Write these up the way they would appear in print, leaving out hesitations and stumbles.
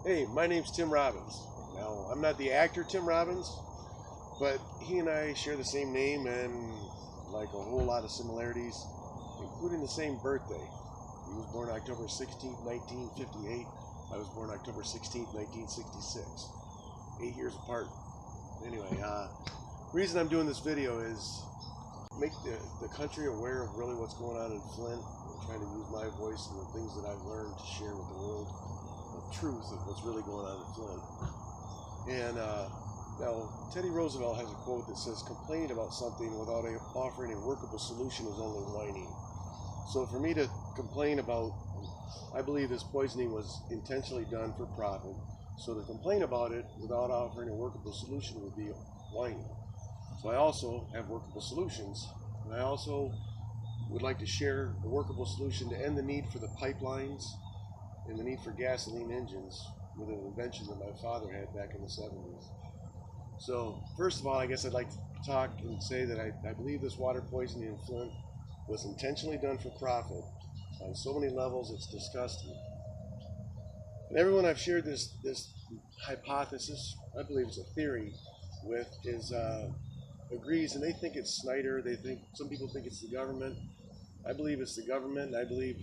Hey, my name's Tim Robbins. Now, I'm not the actor Tim Robbins, but he and I share the same name and like a whole lot of similarities, including the same birthday. He was born October 16th, 1958. I was born October 16th, 1966. 8 years apart. Anyway, reason I'm doing this video is make the country aware of really what's going on in Flint. I'm trying to use my voice and the things that I've learned to share with the world the truth of what's really going on in Flint. And now, Teddy Roosevelt has a quote that says, complaining about something without offering a workable solution is only whining. So for me to complain about, I believe this poisoning was intentionally done for profit. So to complain about it without offering a workable solution would be whining. So I also have workable solutions. And I also would like to share a workable solution to end the need for the pipelines and the need for gasoline engines with an invention that my father had back in the 70s. So first of all, I guess I'd like to talk and say that I believe this water poisoning in Flint was intentionally done for profit. On so many levels, it's disgusting. And everyone I've shared this hypothesis, I believe it's a theory, with is agrees, and they think it's Snyder. They think some people think it's the government. I believe it's the government. I believe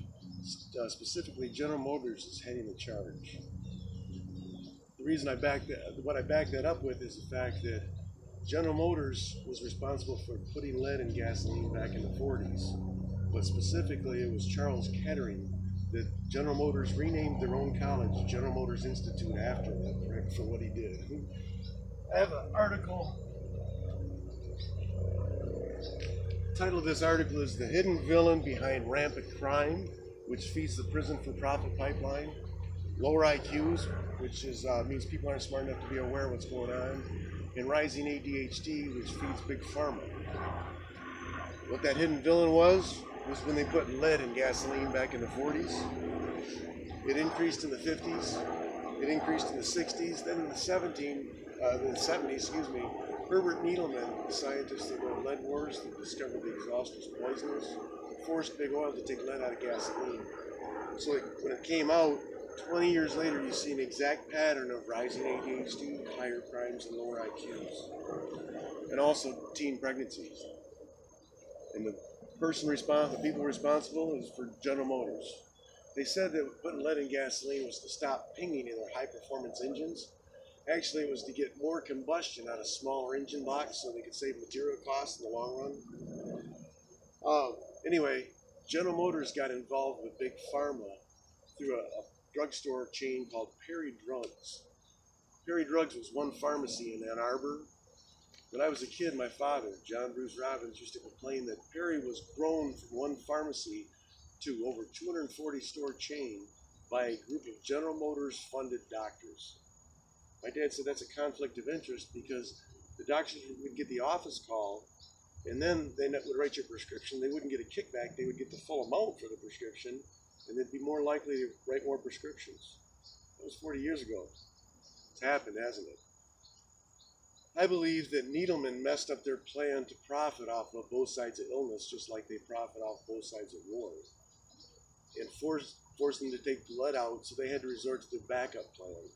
specifically General Motors is heading the charge. The reason what I back that up with is the fact that General Motors was responsible for putting lead in gasoline back in the 40s, but specifically it was Charles Kettering that General Motors renamed their own college General Motors Institute after him for what he did. I have an article. The title of this article is "The Hidden Villain Behind Rampant Crime, which Feeds the Prison for Profit Pipeline, Lower IQs, which means people aren't smart enough to be aware of what's going on, and Rising ADHD, which feeds Big Pharma." What that hidden villain was when they put lead in gasoline back in the 40s. It increased in the 50s. It increased in the 60s. Then in the 70s, Herbert Needleman, the scientist that wrote Lead Wars, that discovered the exhaust was poisonous, forced Big Oil to take lead out of gasoline. So when it came out, 20 years later, you see an exact pattern of rising ADHD, higher crimes, and lower IQs, and also teen pregnancies. And the people responsible is for General Motors. They said that putting lead in gasoline was to stop pinging in their high-performance engines. Actually, it was to get more combustion out of smaller engine blocks so they could save material costs in the long run. Anyway, General Motors got involved with Big Pharma through a drugstore chain called Perry Drugs. Perry Drugs was one pharmacy in Ann Arbor. When I was a kid, my father, John Bruce Robbins, used to complain that Perry was grown from one pharmacy to over 240 store chain by a group of General Motors funded doctors. My dad said that's a conflict of interest because the doctors would get the office call and then they would write your prescription. They wouldn't get a kickback. They would get the full amount for the prescription and they'd be more likely to write more prescriptions. That was 40 years ago. It's happened, hasn't it? I believe that Needleman messed up their plan to profit off of both sides of illness, just like they profit off both sides of war, and forced them to take the lead out, so they had to resort to their backup plan.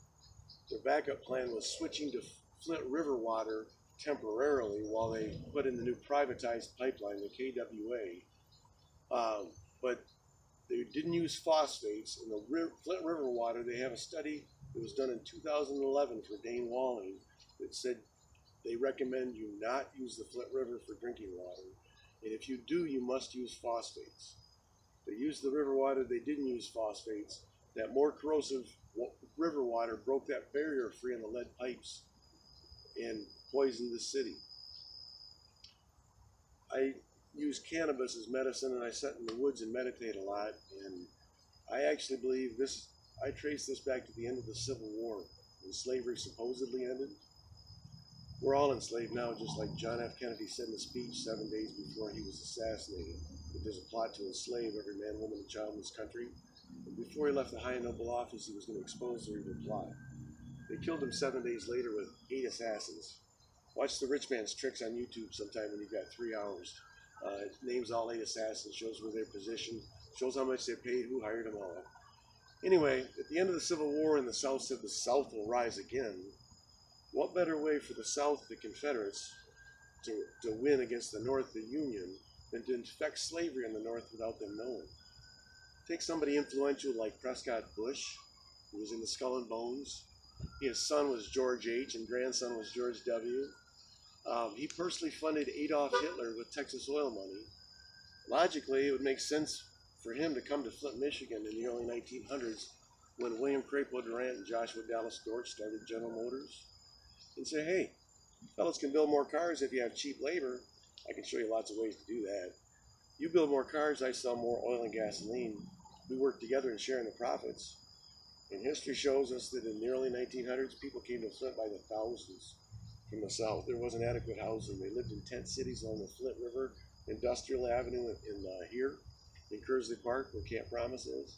Their backup plan was switching to Flint River water temporarily while they put in the new privatized pipeline, the KWA. But they didn't use phosphates. In the Flint River water, they have a study that was done in 2011 for Dane Walling that said they recommend you not use the Flint River for drinking water. And if you do, you must use phosphates. They used the river water, they didn't use phosphates. That more corrosive river water broke that barrier free on the lead pipes and poisoned the city. I use cannabis as medicine and I sit in the woods and meditate a lot. And I actually believe I trace this back to the end of the Civil War when slavery supposedly ended. We're all enslaved now, just like John F. Kennedy said in a speech 7 days before he was assassinated, that there's a plot to enslave every man, woman, and child in this country. And before he left the high and noble office, he was going to expose their evil plot. They killed him 7 days later with 8 assassins. Watch The Rich Man's Tricks on YouTube sometime when you've got 3 hours. It names all 8 assassins, shows where their position, shows how much they paid, who hired them all. Anyway, at the end of the Civil War, and the South said the South will rise again, what better way for the South, the Confederates, to win against the North, the Union, than to infect slavery in the North without them knowing? Take somebody influential like Prescott Bush, who was in the Skull and Bones. His son was George H. and grandson was George W. He personally funded Adolf Hitler with Texas oil money. Logically, it would make sense for him to come to Flint, Michigan in the early 1900s when William Crapo Durant and Joshua Dallas Dortch started General Motors and say, hey, fellas can build more cars if you have cheap labor. I can show you lots of ways to do that. You build more cars, I sell more oil and gasoline. We work together and share in the profits. And history shows us that in the early 1900s, people came to Flint by the thousands from the South. There wasn't adequate housing. They lived in tent cities along the Flint River, Industrial Avenue here in Kearsley Park, where Camp Promise is.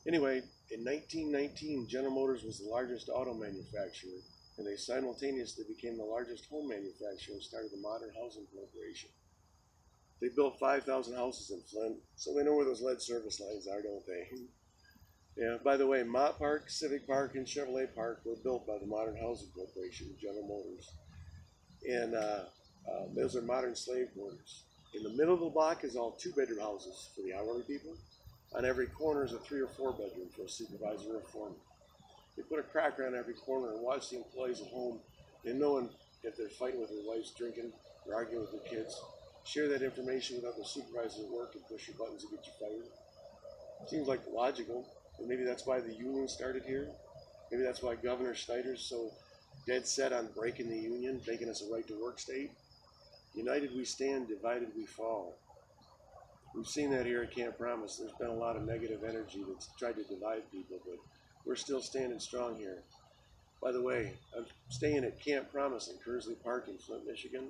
Anyway, in 1919, General Motors was the largest auto manufacturer, and they simultaneously became the largest home manufacturer and started the Modern Housing Corporation. They built 5,000 houses in Flint, so they know where those lead service lines are, don't they? Yeah, by the way, Mott Park, Civic Park, and Chevrolet Park were built by the Modern Housing Corporation, General Motors. And those are modern slave quarters. In the middle of the block is all two-bedroom houses for the hourly people. On every corner is a 3 or 4 bedroom for a supervisor or a foreman. They put a cracker on every corner and watch the employees at home and knowing if they're fighting with their wives, drinking, or arguing with their kids. Share that information with other supervisors at work and push your buttons to get you fired. Seems like logical, but maybe that's why the union started here. Maybe that's why Governor Snyder's so dead set on breaking the union, making us a right-to-work state. United we stand, divided we fall. We've seen that here at Camp Promise. There's been a lot of negative energy that's tried to divide people, but we're still standing strong here. By the way, I'm staying at Camp Promise in Kearsley Park in Flint, Michigan,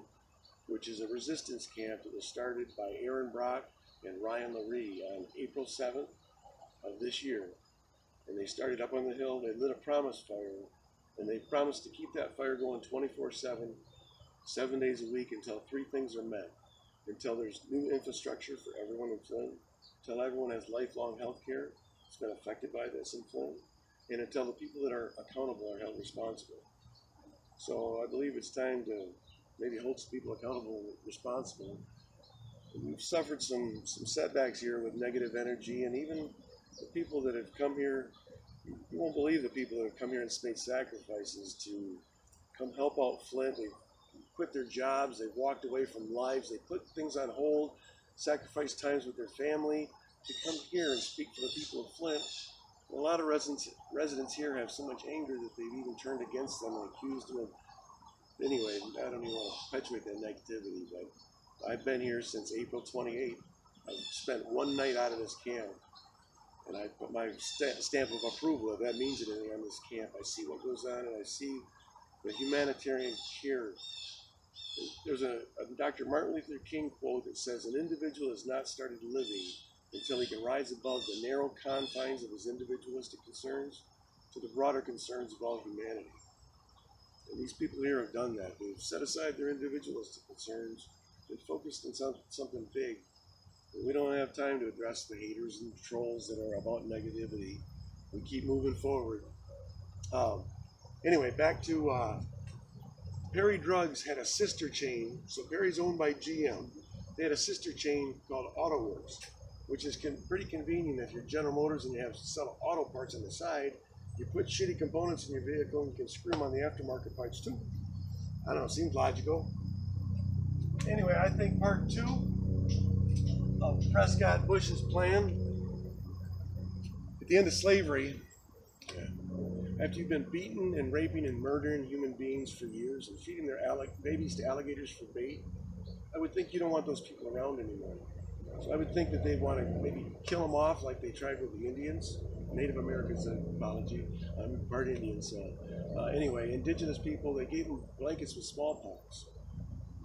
which is a resistance camp that was started by Aaron Brock and Ryan LaRee on April 7th of this year. And they started up on the hill, they lit a promise fire, and they promised to keep that fire going 24/7, 7 days a week until 3 things are met. Until there's new infrastructure for everyone in Flint, until everyone has lifelong health care that's been affected by this in Flint, and until the people that are accountable are held responsible. So I believe it's time to maybe hold some people accountable and responsible. And we've suffered some setbacks here with negative energy, and even the people that have come here, you won't believe the people that have come here and made sacrifices to come help out Flint. They've quit their jobs, they've walked away from lives, they put things on hold, sacrificed times with their family to come here and speak for the people of Flint. And a lot of residents here have so much anger that they've even turned against them and accused them of, anyway, I don't even want to perpetuate that negativity, but I've been here since April 28th. I've spent one night out of this camp, and I put my stamp of approval if that means anything on this camp. I see what goes on, and I see the humanitarian care. There's a Dr. Martin Luther King quote that says, an individual has not started living until he can rise above the narrow confines of his individualistic concerns to the broader concerns of all humanity. And these people here have done that. They've set aside their individualistic concerns and focused on something big. And we don't have time to address the haters and trolls that are about negativity. We keep moving forward. Anyway, back to Perry Drugs had a sister chain. So Perry's owned by GM. They had a sister chain called AutoWorks, which is pretty convenient if you're General Motors and you have to sell auto parts on the side. You put shitty components in your vehicle and you can screw them on the aftermarket parts too. I don't know, seems logical. Anyway, I think part 2 of Prescott Bush's plan, at the end of slavery, after you've been beaten and raping and murdering human beings for years and feeding their babies to alligators for bait, I would think you don't want those people around anymore. So I would think that they want to maybe kill them off like they tried with the Indians. Native Americans, apology, I'm part Indian, so anyway, indigenous people, they gave them blankets with smallpox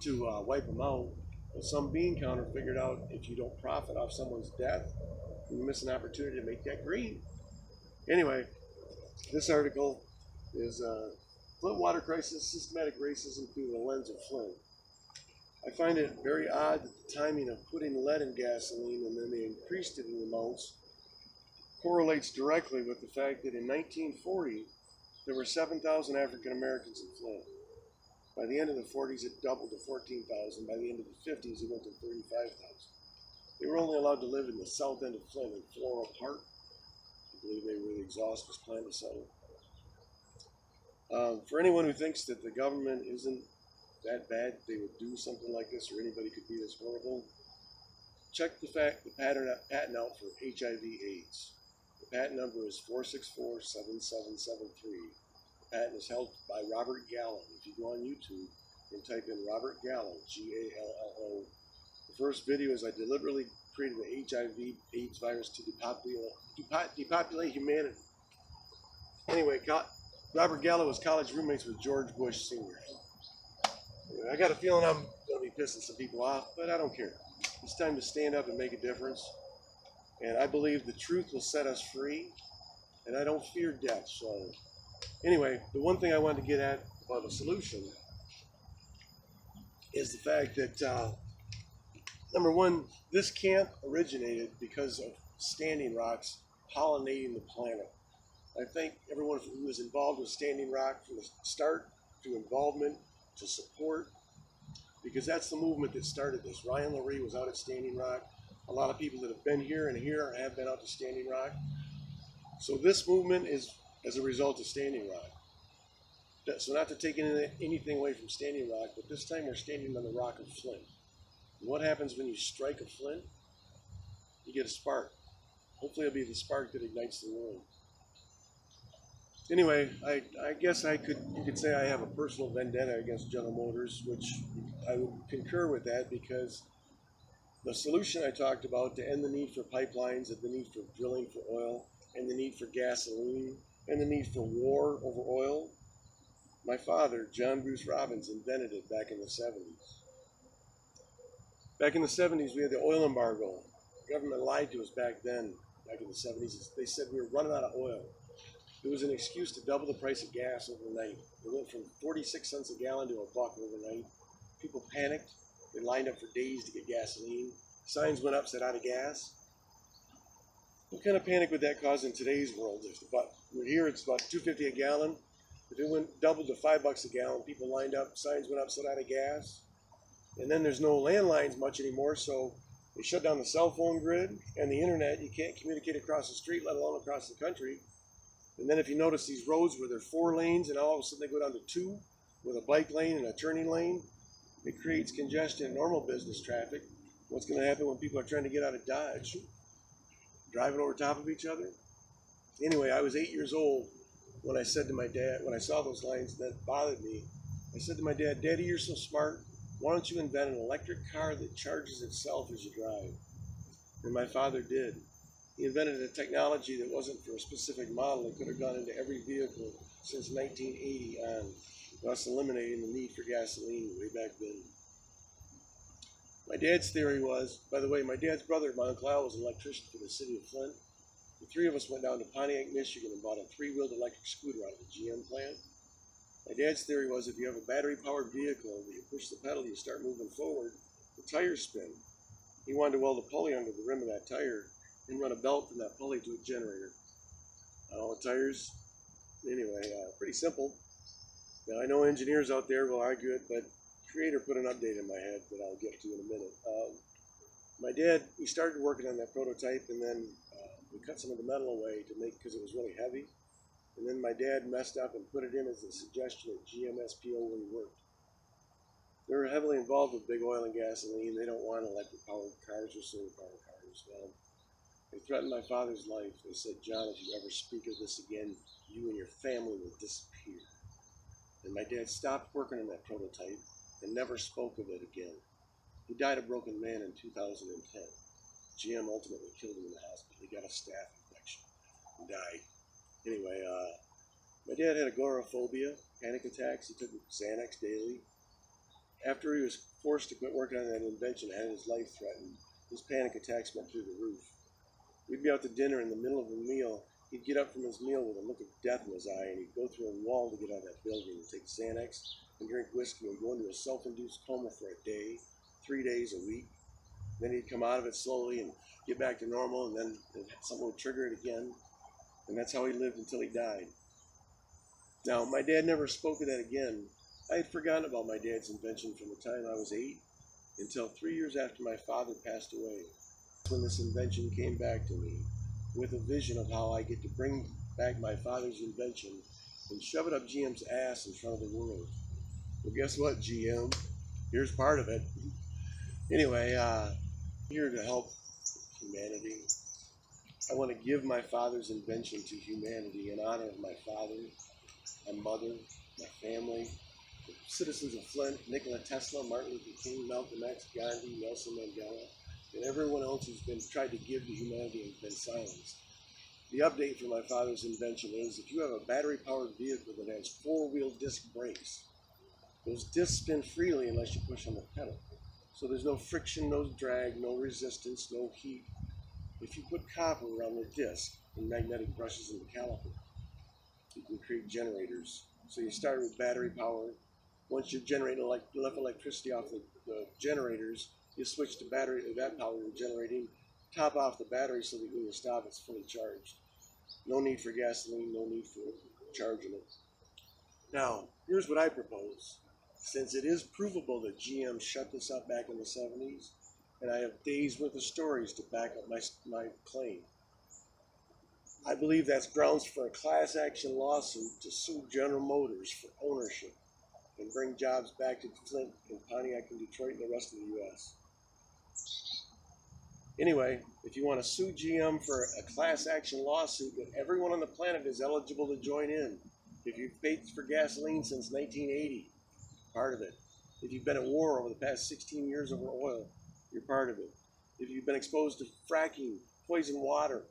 to wipe them out. But some bean counter figured out if you don't profit off someone's death, you miss an opportunity to make that green. Anyway, this article is Flint Water Crisis, Systematic Racism Through the Lens of Flint. I find it very odd that the timing of putting lead in gasoline and then they increased it in amounts correlates directly with the fact that in 1940, there were 7,000 African Americans in Flint. By the end of the 40s, it doubled to 14,000. By the end of the 50s, it went to 35,000. They were only allowed to live in the south end of Flint in Floral Park. I believe they were the exhaust was planned to settle. For anyone who thinks that the government isn't that bad, they would do something like this, or anybody could be this horrible, check the patent out for HIV/AIDS. The patent number is 4647773. The patent is held by Robert Gallo. If you go on YouTube and type in Robert Gallo, Gallo, the first video is I deliberately created the HIV/AIDS virus to depopulate humanity. Anyway, Robert Gallo was college roommates with George Bush Sr. I got a feeling I'm going to be pissing some people off, but I don't care. It's time to stand up and make a difference. And I believe the truth will set us free, and I don't fear death. So anyway, the one thing I wanted to get at about a solution is the fact that, number one, this camp originated because of Standing Rock's pollinating the planet. I think everyone who was involved with Standing Rock from the start to involvement to support, because that's the movement that started this. Ryan Lurie was out at Standing Rock. A lot of people that have been here and here have been out to Standing Rock. So this movement is as a result of Standing Rock. So not to take anything away from Standing Rock, but this time we're standing on the rock of Flint. And what happens when you strike a flint? You get a spark. Hopefully it'll be the spark that ignites the world. Anyway, I guess you could say I have a personal vendetta against General Motors, which I would concur with that, because the solution I talked about to end the need for pipelines, and the need for drilling for oil, and the need for gasoline, and the need for war over oil, my father, John Bruce Robbins, invented it back in the 70s. Back in the 70s, we had the oil embargo. The government lied to us back then, back in the 70s. They said we were running out of oil. It was an excuse to double the price of gas overnight. It went from 46 cents a gallon to $1 overnight. People panicked. They lined up for days to get gasoline. Signs went up, said out of gas. What kind of panic would that cause in today's world? Here it's about $2.50 a gallon. If it went doubled to $5 a gallon, people lined up, signs went up, said out of gas. And then there's no landlines much anymore, so they shut down the cell phone grid and the internet. You can't communicate across the street, let alone across the country. And then if you notice these roads where they're 4 lanes and all of a sudden they go down to 2 with a bike lane and a turning lane, it creates congestion in normal business traffic. What's going to happen when people are trying to get out of Dodge? Driving over top of each other? Anyway, I was 8 years old when I said to my dad, when I saw those lines that bothered me, I said to my dad, "Daddy, you're so smart. Why don't you invent an electric car that charges itself as you drive?" And my father did. He invented a technology that wasn't for a specific model. It could have gone into every vehicle since 1980 on, thus eliminating the need for gasoline way back then. My dad's theory was, by the way, my dad's brother, my Uncle Al, was an electrician for the city of Flint. The 3 of us went down to Pontiac, Michigan and bought a 3-wheeled electric scooter out of the GM plant. My dad's theory was if you have a battery-powered vehicle that you push the pedal, you start moving forward, the tires spin. He wanted to weld a pulley under the rim of that tire and run a belt from that pulley to a generator. On all the tires. Anyway, pretty simple. Now, I know engineers out there will argue it, but Creator put an update in my head that I'll get to in a minute. My dad, we started working on that prototype, and then we cut some of the metal away to make, because it was really heavy. And then my dad messed up and put it in as a suggestion at GMSPO where he worked. They're heavily involved with big oil and gasoline. They don't want electric-powered cars or solar-powered cars. Well, they threatened my father's life. They said, "John, if you ever speak of this again, you and your family will disappear." And my dad stopped working on that prototype and never spoke of it again. He died a broken man in 2010. GM ultimately killed him in the hospital. He got a staph infection and died. Anyway, my dad had agoraphobia, panic attacks. He took Xanax daily. After he was forced to quit working on that invention and had his life threatened, his panic attacks went through the roof. We'd be out to dinner in the middle of a meal. He'd get up from his meal with a look of death in his eye, and he'd go through a wall to get out of that building and take Xanax and drink whiskey and go into a self-induced coma for a day, 3 days, a week. Then he'd come out of it slowly and get back to normal, and then something would trigger it again. And that's how he lived until he died. Now, my dad never spoke of that again. I had forgotten about my dad's invention from the time I was 8 until 3 years after my father passed away. When this invention came back to me with a vision of how I get to bring back my father's invention and shove it up GM's ass in front of the world. Well, guess what, GM? Here's part of it. Anyway, here to help humanity. I want to give my father's invention to humanity in honor of my father, my mother, my family, the citizens of Flint, Nikola Tesla, Martin Luther King, Malcolm X, Gandhi, Nelson Mandela, and everyone else who's been tried to give to humanity and been silenced. The update for my father's invention is if you have a battery-powered vehicle that has four-wheel disc brakes, those discs spin freely unless you push on the pedal. So there's no friction, no drag, no resistance, no heat. If you put copper around the disc and magnetic brushes in the caliper, you can create generators. So you start with battery power. Once you generate enough electricity off the generators, you switch to battery to that power you're generating, top off the battery so that when you stop, it's fully charged. No need for gasoline, no need for charging it. Now, here's what I propose. Since it is provable that GM shut this up back in the 70s, and I have days worth of stories to back up my claim, I believe that's grounds for a class action lawsuit to sue General Motors for ownership and bring jobs back to Flint and Pontiac and Detroit and the rest of the U.S. Anyway, if you want to sue GM for a class action lawsuit that everyone on the planet is eligible to join in, if you've paid for gasoline since 1980, part of it. If you've been at war over the past 16 years over oil, you're part of it. If you've been exposed to fracking, poison water,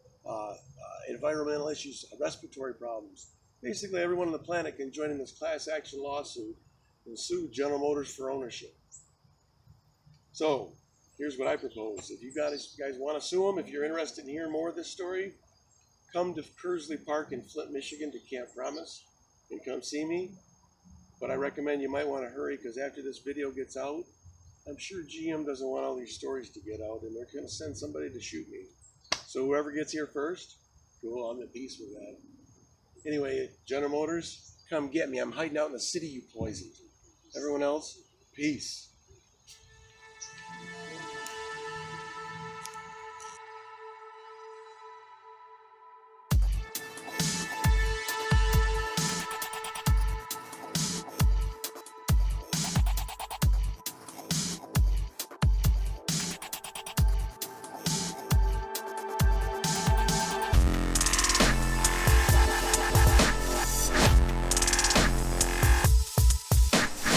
environmental issues, respiratory problems, basically everyone on the planet can join in this class action lawsuit and sue General Motors for ownership. So, here's what I propose. If you guys want to sue them, if you're interested in hearing more of this story, come to Kearsley Park in Flint, Michigan to Camp Promise and come see me. But I recommend you might want to hurry because after this video gets out, I'm sure GM doesn't want all these stories to get out and they're going to send somebody to shoot me. So whoever gets here first, cool, I'm at peace with that. Anyway, General Motors, come get me. I'm hiding out in the city you poisoned. Everyone else, peace.